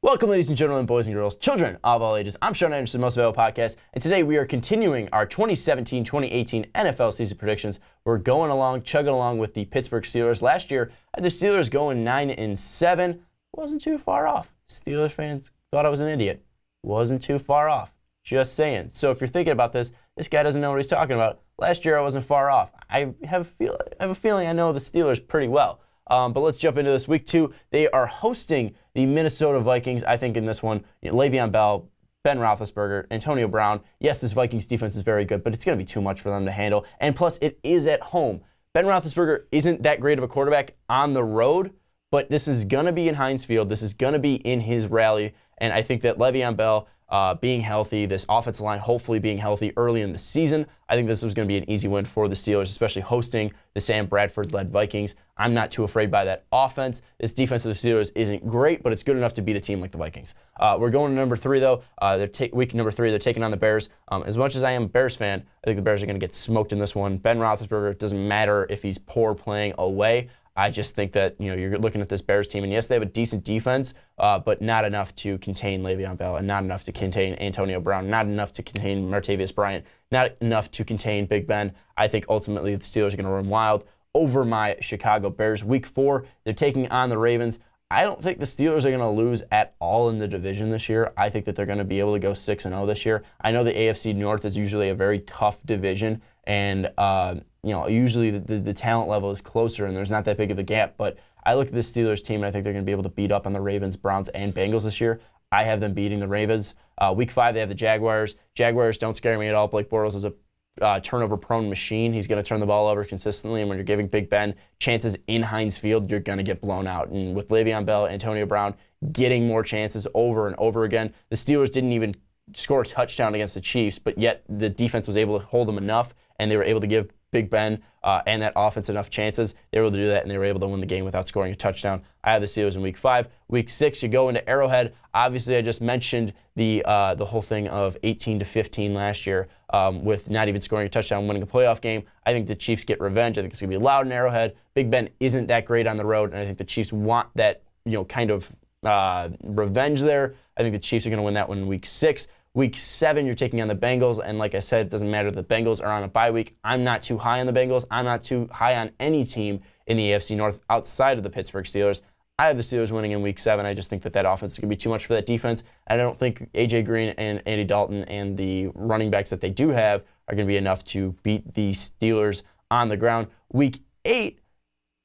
Welcome, ladies and gentlemen, boys and girls, children of all ages. I'm Sean Anderson, Most Valuable Podcast, and today we are continuing our 2017-2018 NFL season predictions. We're going along, chugging along with the Pittsburgh Steelers. Last year, I had the Steelers going 9-7. Wasn't too far off. Steelers fans thought I was an idiot. Wasn't too far off. Just saying. So if you're thinking about this guy doesn't know what he's talking about. Last year, I wasn't far off. I have a feeling I know the Steelers pretty well. But let's jump into this. Week 2, they are hosting the Minnesota Vikings. I think in this one, Le'Veon Bell, Ben Roethlisberger, Antonio Brown. Yes, this Vikings defense is very good, but it's going to be too much for them to handle. And plus, it is at home. Ben Roethlisberger isn't that great of a quarterback on the road, but this is going to be in Heinz Field. This is going to be in his rally. And I think that Le'Veon Bell being healthy, this offensive line hopefully being healthy early in the season, I think this was going to be an easy win for the Steelers, especially hosting the Sam Bradford-led Vikings. I'm not too afraid by that offense. This defense of the Steelers isn't great, but it's good enough to beat a team like the Vikings. We're going to number 3, though. Week number 3, they're taking on the Bears. As much as I am a Bears fan, I think the Bears are going to get smoked in this one. Ben Roethlisberger, it doesn't matter if he's poor playing away. I just think that you're looking at this Bears team, and yes, they have a decent defense, but not enough to contain Le'Veon Bell, and not enough to contain Antonio Brown, not enough to contain Martavis Bryant, not enough to contain Big Ben. I think ultimately the Steelers are going to run wild over my Chicago Bears. Week 4, they're taking on the Ravens. I don't think the Steelers are going to lose at all in the division this year. I think that they're going to be able to go 6-0 this year. I know the AFC North is usually a very tough division, and usually the talent level is closer and there's not that big of a gap. But I look at this Steelers team and I think they're going to be able to beat up on the Ravens, Browns, and Bengals this year. I have them beating the Ravens. Week 5, they have the Jaguars. Jaguars don't scare me at all. Blake Bortles is a turnover-prone machine. He's going to turn the ball over consistently, and when you're giving Big Ben chances in Heinz Field, you're going to get blown out. And with Le'Veon Bell, Antonio Brown getting more chances over and over again, the Steelers didn't even score a touchdown against the Chiefs, but yet the defense was able to hold them enough, and they were able to give Big Ben and that offense enough chances. They were able to do that, and they were able to win the game without scoring a touchdown. I have the Steelers in Week 5. Week 6, you go into Arrowhead. Obviously, I just mentioned the whole thing of 18-15 last year with not even scoring a touchdown, winning a playoff game. I think the Chiefs get revenge. I think it's going to be loud in Arrowhead. Big Ben isn't that great on the road, and I think the Chiefs want that kind of revenge there. I think the Chiefs are going to win that one in Week 6. Week 7, you're taking on the Bengals, and like I said, it doesn't matter. The Bengals are on a bye week. I'm not too high on the Bengals. I'm not too high on any team in the AFC North outside of the Pittsburgh Steelers. I have the Steelers winning in Week 7. I just think that offense is going to be too much for that defense, and I don't think A.J. Green and Andy Dalton and the running backs that they do have are going to be enough to beat the Steelers on the ground. Week 8,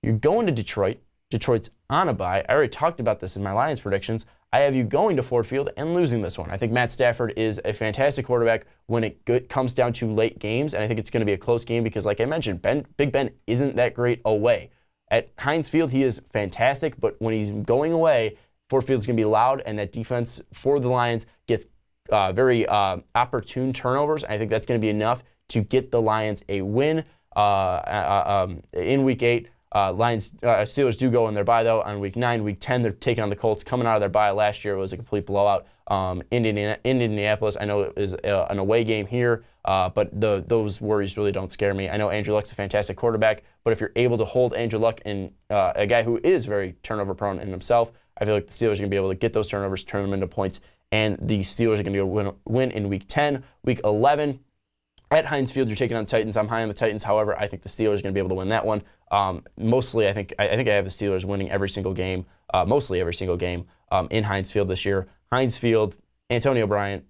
you're going to Detroit. Detroit's on a bye. I already talked about this in my Lions predictions. I have you going to Ford Field and losing this one. I think Matt Stafford is a fantastic quarterback when it comes down to late games, and I think it's going to be a close game because, like I mentioned, Big Ben isn't that great away. At Heinz Field, he is fantastic, but when he's going away, Ford Field's going to be loud, and that defense for the Lions gets very opportune turnovers. I think that's going to be enough to get the Lions a win in Week 8. Steelers do go in their bye, though, on Week 9. Week 10, they're taking on the Colts. Coming out of their bye last year, it was a complete blowout. Indianapolis, I know it is an away game here, but those worries really don't scare me. I know Andrew Luck's a fantastic quarterback, but if you're able to hold Andrew Luck and a guy who is very turnover-prone in himself, I feel like the Steelers are going to be able to get those turnovers, turn them into points, and the Steelers are going to win in Week 10. Week 11, at Heinz Field, you're taking on the Titans. I'm high on the Titans. However, I think the Steelers are going to be able to win that one. Mostly, I think I have the Steelers winning every single game, mostly every single game in Heinz Field this year. Heinz Field, Antonio Bryant,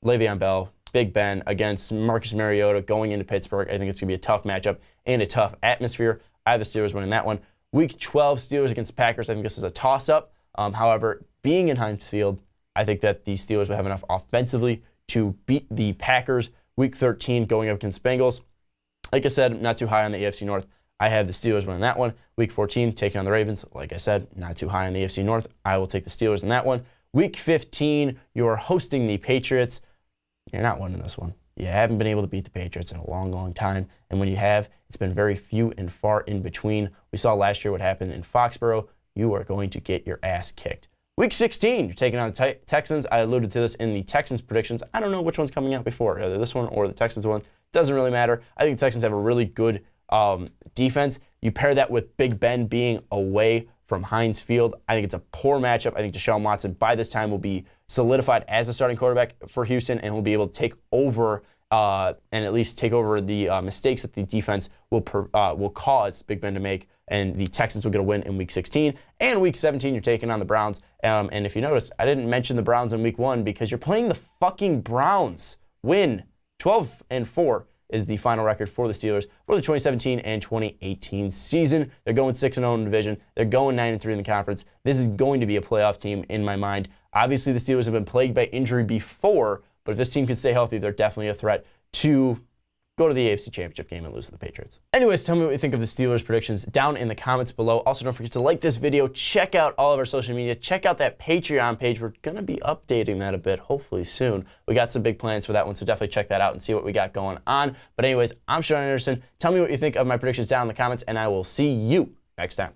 Le'Veon Bell, Big Ben against Marcus Mariota going into Pittsburgh. I think it's going to be a tough matchup and a tough atmosphere. I have the Steelers winning that one. Week 12, Steelers against the Packers. I think this is a toss-up. However, being in Heinz Field, I think that the Steelers will have enough offensively to beat the Packers. Week 13, going up against Bengals. Like I said, not too high on the AFC North. I have the Steelers winning that one. Week 14, taking on the Ravens. Like I said, not too high on the AFC North. I will take the Steelers in that one. Week 15, you're hosting the Patriots. You're not winning this one. You haven't been able to beat the Patriots in a long, long time. And when you have, it's been very few and far in between. We saw last year what happened in Foxborough. You are going to get your ass kicked. Week 16, you're taking on the Texans. I alluded to this in the Texans predictions. I don't know which one's coming out before, either this one or the Texans one. Doesn't really matter. I think the Texans have a really good defense. You pair that with Big Ben being away from Heinz Field. I think it's a poor matchup. I think Deshaun Watson by this time will be solidified as a starting quarterback for Houston and will be able to take over and at least take over the mistakes that the defense will cause Big Ben to make, and the Texans will get a win in Week 16. And Week 17, you're taking on the Browns. And if you notice, I didn't mention the Browns in Week 1 because you're playing the fucking Browns. Win 12-4 is the final record for the Steelers for the 2017 and 2018 season. They're going 6-0 in the division. They're going 9-3 in the conference. This is going to be a playoff team in my mind. Obviously, the Steelers have been plagued by injury before, but if this team can stay healthy, they're definitely a threat to go to the AFC Championship game and lose to the Patriots. Anyways, tell me what you think of the Steelers predictions down in the comments below. Also, don't forget to like this video, check out all of our social media, check out that Patreon page. We're going to be updating that a bit, hopefully soon. We got some big plans for that one, so definitely check that out and see what we got going on. But anyways, I'm Sean Anderson. Tell me what you think of my predictions down in the comments, and I will see you next time.